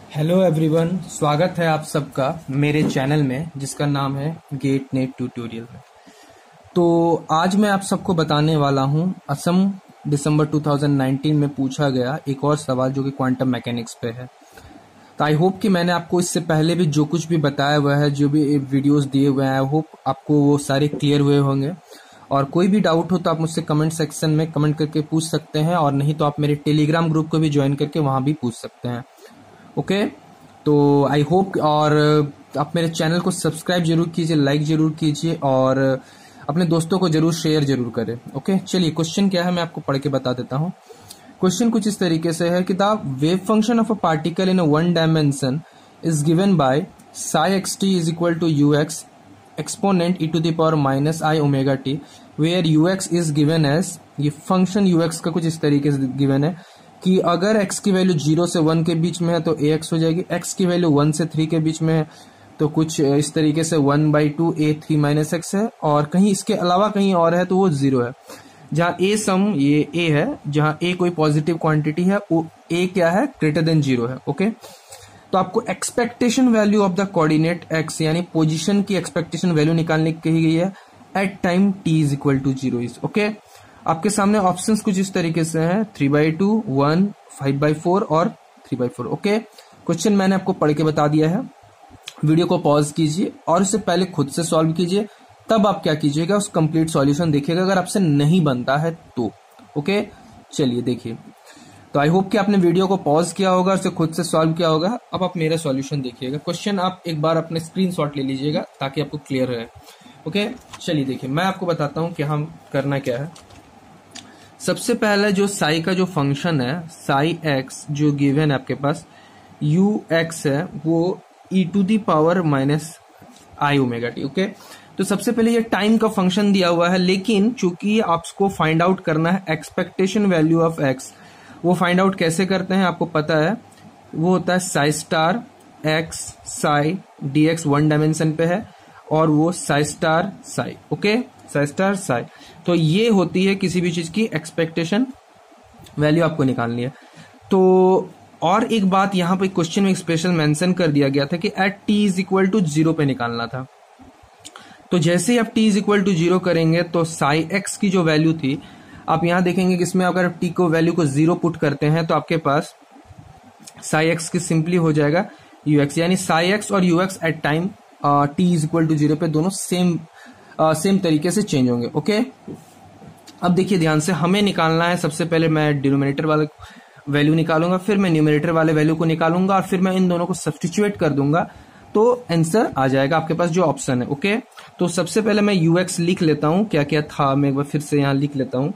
Hello everyone, स्वागत है आप सबका मेरे चैनल में जिसका नाम है गेट नेट ट्यूटोरियल में। तो आज मैं आप सबको बताने वाला हूं असम दिसंबर 2019 में पूछा गया एक और सवाल जो कि क्वांटम मैकेनिक्स पे है। तो आई होप कि मैंने आपको इससे पहले भी जो कुछ भी बताया हुआ है, जो भी वीडियोस दिए हुए हैं, आई होप आपको वो सारे क्लियर हुए होंगे। और कोई भी डाउट हो तो आप मुझसे कमेंट सेक्शन में कमेंट करके पूछ सकते हैं, और नहीं तो आप मेरे टेलीग्राम ग्रुप को भी ज्वाइन करके वहां भी पूछ सकते हैं। ओके, तो आई होप, और आप मेरे चैनल को सब्सक्राइब जरूर कीजिए, लाइक जरूर कीजिए, और अपने दोस्तों को जरूर शेयर जरूर करें। ओके, चलिए क्वेश्चन क्या है मैं आपको पढ़ के बता देता हूँ। क्वेश्चन कुछ इस तरीके से है कि the wave function of a particle in a one dimension is given by psi x t is equal to u x exponent e to the power minus I omega t, where u x is given as, ये function u x का कुछ इस तरीके से given है कि अगर x की वैल्यू 0 से 1 के बीच में है तो ax हो जाएगी, x की वैल्यू 1 से 3 के बीच में है तो कुछ इस तरीके से 1/2 a3 माइनस एक्स है, और कहीं इसके अलावा कहीं और है तो वो 0 है। जहाँ a सम ये a है, जहाँ a कोई पॉजिटिव क्वांटिटी है, वो a क्या है, ग्रेटर देन 0 है। ओके, तो आपको expectation value of the coordinate x यानी पोजिशन की एक्सपेक्टेशन वैल्यू निकालने की कही गई है at time t is equal to 0 is. Okay, आपके सामने ऑप्शंस कुछ इस तरीके से हैं 3/2, 1, 5/4 और 3/4। ओके, क्वेश्चन मैंने आपको पढ़ के बता दिया है। वीडियो को पॉज कीजिए और इससे पहले खुद से सॉल्व कीजिए, तब आप क्या कीजिएगा, उस कंप्लीट सॉल्यूशन देखिएगा अगर आपसे नहीं बनता है तो। ओके, चलिए देखिए। तो आई होप कि आपने वीडियो को पॉज किया होगा, उसे खुद से सॉल्व किया होगा। अब आप मेरा सॉल्यूशन देखिएगा। क्वेश्चन आप एक बार अपने स्क्रीनशॉट ले लीजिएगा ताकि आपको क्लियर रहे। ओके, चलिए देखिए, मैं आपको बताता हूं कि हम करना क्या है। सबसे पहले जो साई का जो फंक्शन है, साई एक्स जो गिवन है आपके पास, यू एक्स है, वो E to the power minus I omega T. Okay, तो सबसे पहले ये टाइम का फंक्शन दिया हुआ है, लेकिन चूंकि आपको फाइंड आउट करना है एक्सपेक्टेशन वैल्यू ऑफ एक्स, वो फाइंड आउट कैसे करते हैं आपको पता है, वो होता है Sai star x Sai D x one dimension पे है, और वो Sai star Sai. Okay, Sai star Sai, तो ये होती है किसी भी चीज की एक्सपेक्टेशन वैल्यू आपको निकालनी है। तो और एक बात यहाँ पे क्वेश्चन में स्पेशल मेंशन कर दिया गया था कि at t is equal to 0 पे निकालना था। तो जैसे ही आप टी इज इक्वल टू 0 करेंगे तो साई एक्स की जो वैल्यू थी, आप यहां देखेंगे कि इसमें अगर टी को वैल्यू को 0 पुट करते हैं तो आपके पास साई एक्स की सिंपली हो जाएगा यू एक्स, यानी साई एक्स और u x at time t is equal to 0 पे दोनों सेम तरीके से चेंज होंगे। ओके, अब देखिए ध्यान से, हमें निकालना है, सबसे पहले मैं डिनोमिनेटर वाले वैल्यू निकालूंगा, फिर मैं न्यूमरेटर वाले वैल्यू को निकालूंगा, और फिर मैं इन दोनों को सब्स्टिट्यूट कर दूंगा तो आंसर आ जाएगा आपके पास जो ऑप्शन है। ओके, तो सबसे पहले मैं यू एक्स लिख लेता हूं, क्या क्या था मैं एक बार फिर से यहां लिख लेता हूं।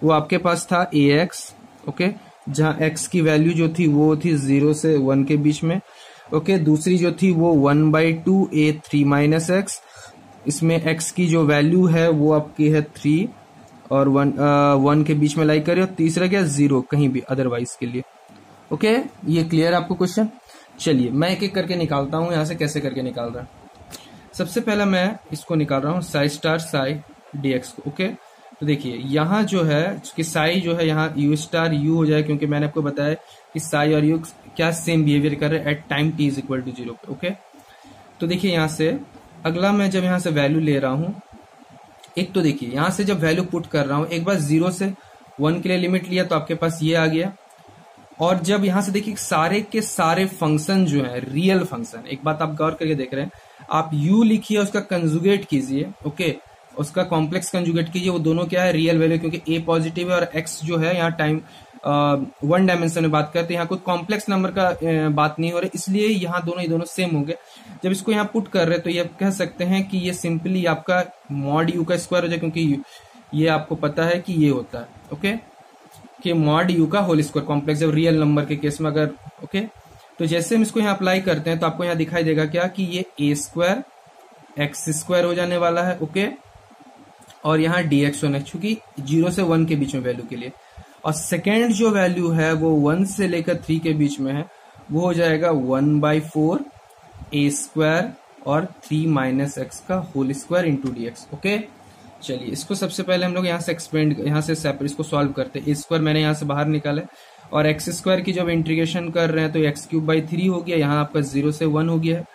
वो आपके पास था ए एक्स, ओके, जहां एक्स की वैल्यू जो थी वो थी 0 से 1 के बीच में। ओके, दूसरी जो थी वो 1/2 a3 माइनस एक्स, इसमें x की जो वैल्यू है वो आपकी है 3 और 1 के बीच में लाई करें, और तीसरा क्या 0 कहीं भी अदरवाइज के लिए। ओके, ये क्लियर आपको क्वेश्चन। चलिए मैं एक एक करके निकालता हूं, यहां से कैसे करके निकाल रहा है। सबसे पहला मैं इसको निकाल रहा हूं साई स्टार साई dx को। ओके, तो देखिए यहां जो है कि साई जो है यहाँ यू स्टार यू हो जाए, क्योंकि मैंने आपको बताया कि साई और यू क्या सेम बिहेवियर कर रहे हैं at time t is equal to 0 पे। ओके, तो देखिए यहां से अगला मैं जब यहां से वैल्यू ले रहा हूं, एक तो देखिए यहां से जब वैल्यू पुट कर रहा हूं, एक बार 0 से 1 के लिए लिमिट लिया तो आपके पास ये आ गया, और जब यहां से देखिए सारे के सारे फंक्शन जो है रियल फंक्शन, एक बात आप गौर करके देख रहे हैं, आप u लिखिए, उसका कंजुगेट कीजिए। ओके, उसका कॉम्प्लेक्स कंजुगेट कीजिए, वो दोनों क्या है, रियल वैल्यू, क्योंकि a पॉजिटिव है और x जो है यहाँ टाइम वन डायमेंशन में बात करते हैं, यहाँ कोई कॉम्प्लेक्स नंबर का बात नहीं हो रही, इसलिए यहाँ दोनों ही दोनों सेम हो गए। जब इसको यहाँ पुट कर रहे हैं तो ये कह सकते हैं कि ये सिंपली आपका मॉड यू का स्क्वायर हो जाए, क्योंकि ये आपको पता है कि ये होता है ओके, कि मॉड यू का होल स्क्वायर कॉम्प्लेक्स जब रियल नंबर के केस में अगर ओके। तो जैसे हम इसको यहाँ अप्लाई करते हैं तो आपको यहाँ दिखाई देगा क्या कि ये ए स्क्वायर एक्स स्क्वायर हो जाने वाला है ओके, और यहाँ dx होना, चूंकि 0 से 1 के बीच में वैल्यू के लिए, और सेकेंड जो वैल्यू है वो 1 से लेकर 3 के बीच में है, वो हो जाएगा 1/4 ए स्क्वायर और 3 माइनस एक्स का whole square into dx okay. चलिए इसको सबसे पहले हम लोग यहाँ से एक्सपेंड, यहाँ से सेपरेट इसको सॉल्व करते हैं। ए स्क्वायर मैंने यहाँ से बाहर निकाला और एक्स स्क्वायर की जब इंटीग्रेशन कर रहे हैं तो एक्स क्यूब बाई 3 हो गया, यहाँ आपका 0 से 1 हो गया है,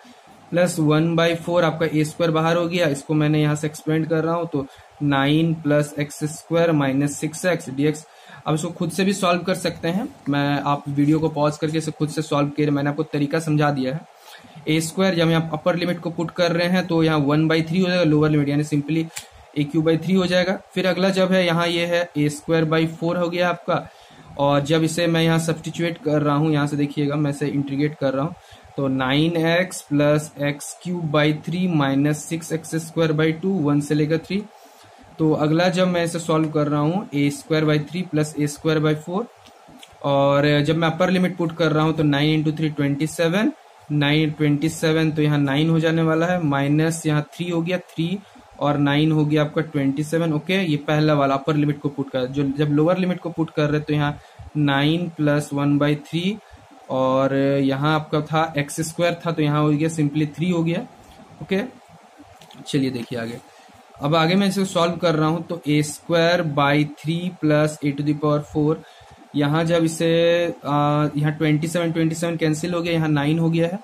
प्लस 1/4 आपका ए स्क्वायर बाहर हो गया, इसको मैंने यहाँ से एक्सपेंड कर रहा हूँ तो 9 plus x square minus 6x dx। अब इसको खुद से भी सॉल्व कर सकते हैं, आप वीडियो को पॉज करके इसे खुद से सॉल्व किए, मैंने आपको तरीका समझा दिया है। ए स्क्वायर जब यहाँ अपर लिमिट को पुट कर रहे हैं तो यहाँ 1/3 हो जाएगा, लोअर लिमिट यानी सिंपली ए क्यूब बाई 3 हो जाएगा। फिर अगला जब है यहाँ ये है ए स्क्वायर बाई 4 हो गया आपका, और जब इसे मैं यहाँ सब्स्टिट्यूट कर रहा हूँ, यहाँ से देखिएगा मैं इसे इंटीग्रेट कर रहा हूँ तो 9x plus x cube by 3 minus 6x square by 2 1 से लेकर 3। तो अगला जब मैं इसे सॉल्व कर रहा हूँ A square by 3 plus A square by 4, और जब मैं अपर लिमिट पुट कर रहा हूँ तो 9 इंटू 3 27, 9 27 तो यहाँ 9 हो जाने वाला है, माइनस यहाँ 3 हो गया, 3 और 9 हो गया आपका 27। ओके, ये पहला वाला अपर लिमिट को पुट कर, जो जब लोअर लिमिट को पुट कर रहे तो यहाँ 9 प्लस 1/3, और यहाँ आपका था एक्स स्क्वायर था तो यहाँ हो गया सिंपली 3 हो गया। ओके, चलिए देखिए आगे। अब आगे मैं इसे सॉल्व कर रहा हूँ तो A square by 3 plus A to the power 4, यहाँ जब इसे यहाँ 27 कैंसिल हो गया, यहाँ 9 हो गया है,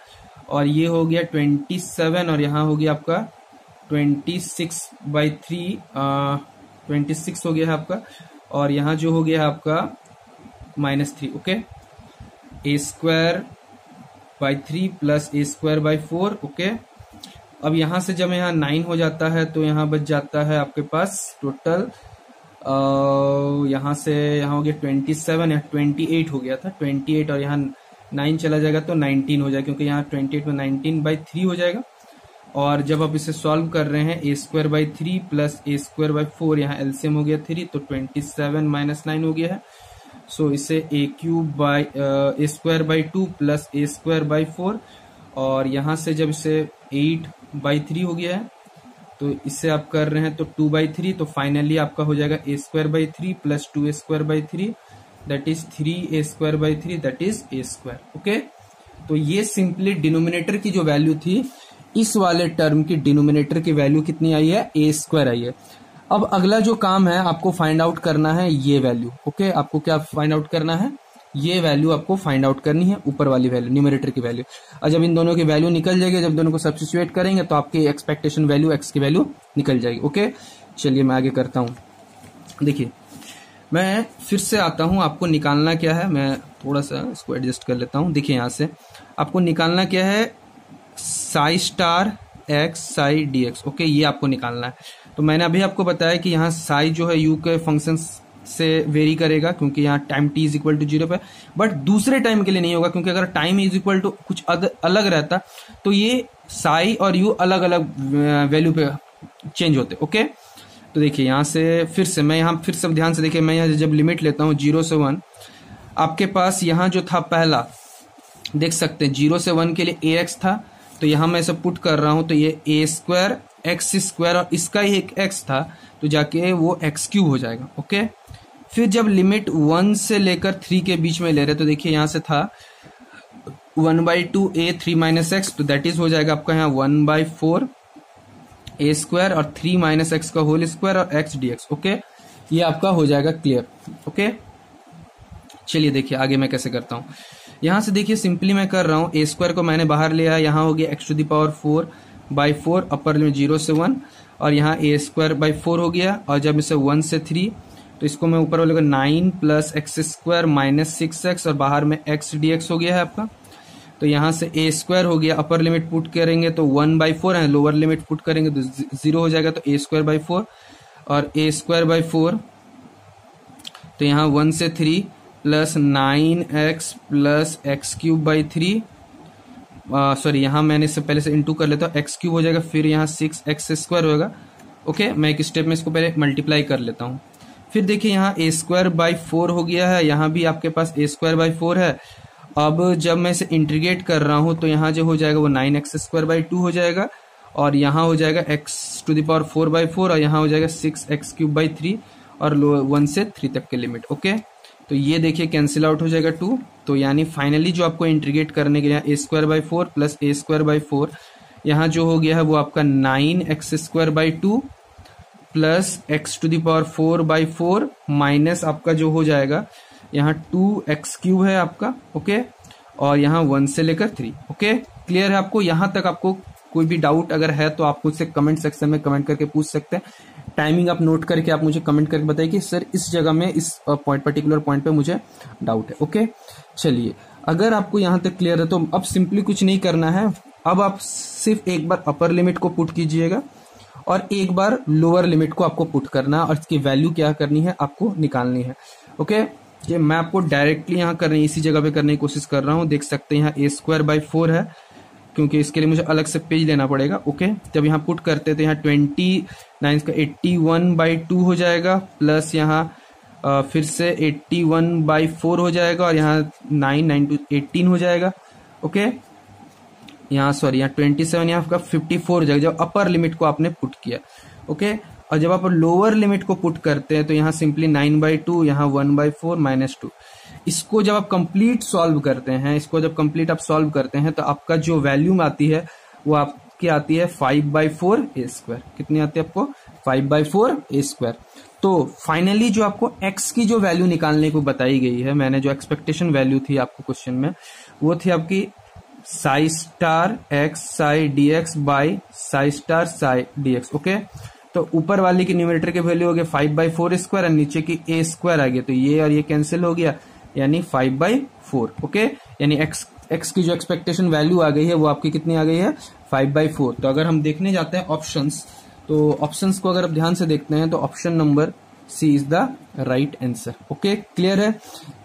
और ये हो गया 27 और यहाँ हो गया आपका 26/3 26 हो गया है आपका, और यहाँ जो हो गया है आपका -3। Okay, A square by 3 plus A square by 4। Okay, अब यहाँ से जब यहाँ 9 हो जाता है तो यहाँ बच जाता है आपके पास टोटल, यहाँ से यहाँ हो गया 27 या 28 हो गया था 28, और यहाँ 9 चला जाएगा तो 19 हो जाएगा, क्योंकि यहाँ 28 में 19/3 हो जाएगा। और जब आप इसे सॉल्व कर रहे हैं A square by 3 plus A square by 4, यहाँ एलसीएम हो गया 3 तो 27 माइनस 9 हो गया है। सो इसे A cube by A square by 2 plus A square by 4, और यहाँ से जब इसे 8/3 हो गया है तो इससे आप कर रहे हैं तो 2/3, तो फाइनली आपका हो जाएगा A square by 3 plus 2a square by 3 that is 3a square by 3 that is A square. Okay, तो ये सिंपली डिनोमिनेटर की जो वैल्यू थी, इस वाले टर्म की डिनोमिनेटर की वैल्यू कितनी आई है, ए स्क्वायर आई है। अब अगला जो काम है आपको फाइंड आउट करना है ये वैल्यू। ओके, आपको क्या फाइंड आउट करना है, ये वैल्यू आपको फाइंड आउट करनी है, ऊपर वाली वैल्यू न्यूमरेटर की वैल्यू। और जब इन दोनों की वैल्यू निकल जाएगी, जब दोनों को सब्स्टिट्यूट करेंगे तो आपकी एक्सपेक्टेशन वैल्यू एक्स की वैल्यू निकल जाएगी। ओके, चलिए मैं आगे करता हूं। देखिए मैं फिर से आता हूं, आपको निकालना क्या है, मैं थोड़ा सा इसको एडजस्ट कर लेता हूं। देखिए यहाँ से आपको निकालना क्या है, Sai star x Sai D x. Okay, ये आपको निकालना है। तो मैंने अभी आपको बताया कि यहाँ साई जो है यू के फंक्शन से वेरी करेगा, क्योंकि यहाँ time t is equal to 0 पे, बट दूसरे टाइम के लिए नहीं होगा, क्योंकि अगर टाइम इज इक्वल टू कुछ अलग रहता तो ये साई और यू अलग अलग वैल्यू पे चेंज होते। ओके, तो देखिए यहाँ से फिर से मैं यहाँ फिर सब ध्यान से देखिए, मैं यहाँ जब लिमिट लेता हूँ 0 से 1, आपके पास यहाँ जो था पहला देख सकते हैं 0 से 1 के लिए ax था, तो यहाँ मैं इसे पुट कर रहा हूँ तो ये ए स्क्वायर एक्स स्क्वायर, और इसका ही एक x था तो जाके वो एक्स क्यूब हो जाएगा। ओके, फिर जब लिमिट 1 से लेकर 3 के बीच में ले रहे तो देखिए यहाँ से था 1/2a 3 माइनस एक्स, तो दैट इज हो जाएगा आपका यहाँ 1/4 a स्क्वायर और 3 माइनस एक्स का होल स्क्वायर और x dx। ओके, ये आपका हो जाएगा क्लियर। ओके, चलिए देखिए आगे मैं कैसे करता हूँ। यहाँ से देखिए सिंपली मैं कर रहा हूँ, ए स्क्वायर को मैंने बाहर लिया, यहाँ हो गया x to the power 4/4 upper limit 0 से 1, और यहाँ ए स्क्वायर बाई 4 हो गया, और जब इसे 1 से 3 तो इसको मैं ऊपर वाले को 9 plus x square minus 6x, और बाहर में x dx हो गया है आपका। तो यहाँ से ए स्क्वायर हो गया, अपर लिमिट पुट करेंगे तो 1/4 है, लोअर लिमिट पुट करेंगे तो 0 हो जाएगा, तो ए स्क्वायर बाई 4 और ए स्क्वायर बाई 4, तो यहाँ 1 से 3 plus 9x plus x cube by 3, sorry यहाँ मैंने इससे पहले से इंटू कर लेता हूँ, एक्स क्यूब हो जाएगा, फिर यहाँ 6x स्क्वायर होगा। ओके, मैं एक स्टेप में इसको पहले मल्टीप्लाई कर लेता हूँ। फिर देखिए यहाँ ए स्क्वायर बाई 4 हो गया है, यहाँ भी आपके पास ए स्क्वायर बाई 4 है। अब जब मैं इसे इंटीग्रेट कर रहा हूँ तो यहाँ जो हो जाएगा वो 9x स्क्वायर बाई 2 हो जाएगा, और यहाँ हो जाएगा x टू द पावर 4/4, और यहाँ हो जाएगा 6x क्यूब बाई 3, और 1 से 3 तक के लिमिट। ओके, तो ये देखिए कैंसिल आउट हो जाएगा 2, तो यानी फाइनली जो आपको इंटीग्रेट करने के लिए A square by 4 plus A square by 4, यहाँ जो हो गया है वो आपका 9x square by 2 plus X to the power 4/4 minus आपका जो हो जाएगा यहाँ 2x³ है आपका, ओके, और यहाँ 1 से लेकर 3, ओके। क्लियर है आपको? यहाँ तक आपको कोई भी डाउट अगर है तो आप मुझसे कमेंट सेक्शन में कमेंट करके पूछ सकते हैं। टाइमिंग आप नोट करके आप मुझे कमेंट करके बताइए कि सर इस जगह में इस पर्टिकुलर पॉइंट पे मुझे डाउट है, ओके। चलिए, अगर आपको यहाँ तक क्लियर है तो अब सिंपली कुछ नहीं करना है। अब आप सिर्फ एक बार अपर लिमिट को पुट कीजिएगा और एक बार लोअर लिमिट को आपको पुट करना है और इसकी वैल्यू क्या करनी है, आपको निकालनी है, ओके। ये मैं आपको डायरेक्टली यहाँ करने इसी जगह पे करने की कोशिश कर रहा हूँ। देख सकते हैं यहाँ a²/4 है, क्योंकि इसके लिए मुझे अलग से पेज लेना पड़ेगा, ओके। जब यहाँ पुट करते तो यहाँ 29 का 81/2 हो जाएगा, प्लस यहाँ फिर से 81/4 हो जाएगा और यहाँ 9 to 18 हो जाएगा, ओके। यहाँ 27 यहाँ आपका 54 हो जाएगा जब अपर लिमिट को आपने पुट किया, ओके। और जब आप लोअर लिमिट को पुट करते हैं तो यहाँ सिंपली 9/2, यहाँ 1/4 -2। इसको जब आप कंप्लीट सॉल्व करते हैं, इसको जब कंप्लीट आप सॉल्व करते हैं तो आपका जो वैल्यूम आती है वो आपकी आती है 5/4a²। कितनी आती है आपको? 5/4a²। तो फाइनली जो आपको x की जो वैल्यू निकालने को बताई गई है, मैंने जो एक्सपेक्टेशन वैल्यू थी आपको क्वेश्चन में, वो थी आपकी psi*x psi dx by psi*psi dx, okay. तो ऊपर वाले की न्यूमरेटर की वैल्यू हो गया 5/4² और नीचे की a² आ गया, तो ये और ये कैंसिल हो गया, यानी 5/4, ओके। यानी x की जो एक्सपेक्टेशन वैल्यू आ गई है वो आपकी कितनी आ गई है? 5/4। तो अगर हम देखने जाते हैं ऑप्शंस, तो ऑप्शंस को अगर आप ध्यान से देखते हैं तो option number c is the right answer, okay. Clear है?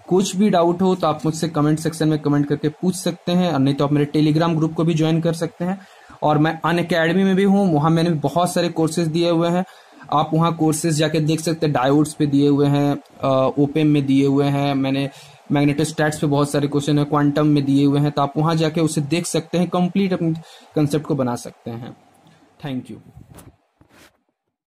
कुछ भी डाउट हो तो आप मुझसे कमेंट सेक्शन में कमेंट करके पूछ सकते हैं, और नहीं तो आप मेरे टेलीग्राम ग्रुप को भी ज्वाइन कर सकते हैं। और मैं अनअकैडमी में भी हूँ, वहां मैंने बहुत सारे कोर्सेज दिए हुए हैं, आप वहाँ कोर्सेज जाके देख सकते हैं। डायोड्स पे दिए हुए हैं, ओपेम में दिए हुए हैं, मैंने मैग्नेटोस्टैट्स पे बहुत सारे क्वेश्चन है, क्वांटम में दिए हुए हैं, तो आप वहां जाके उसे देख सकते हैं, कंप्लीट अपने कंसेप्ट को बना सकते हैं। Thank you.